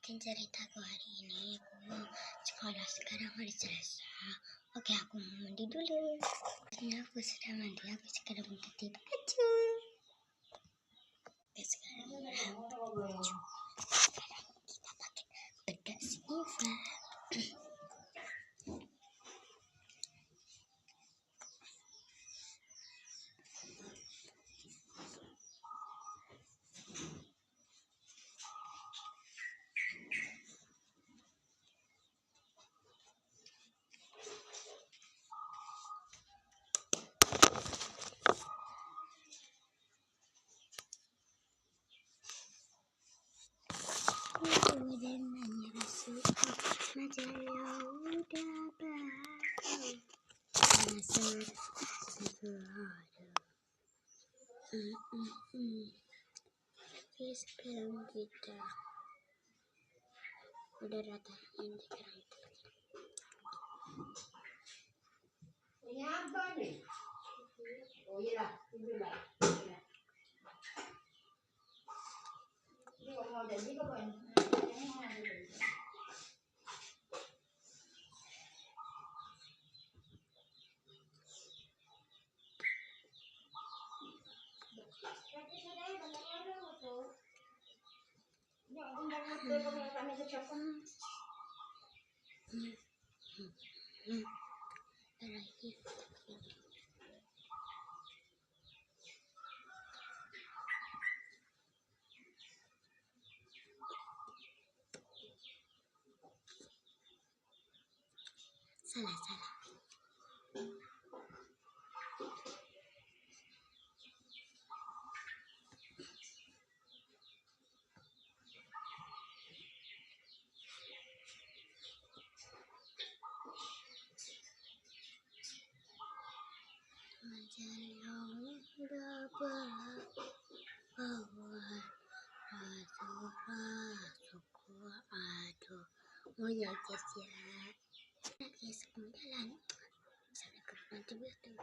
lanjutin ceritaku hari ini. Aku sekolah sekarang hari Selasa. Oke, aku mau mandi dulu. Ini aku sudah mandi, aku sekarang ganti baju. Oke, sekarang baju. Sekarang kita pakai bedak Siva. Dan menyerah suku majalah udah bakal masuk sekarang kita udah ratain sekarang ini apa nih? Oh iya, ini lah. Ini mau jadi kapan? salah. Majalah udah bawa rasuku aduh mau ya guys ya. Oke, sekarang jalan sampai ke depan tuh.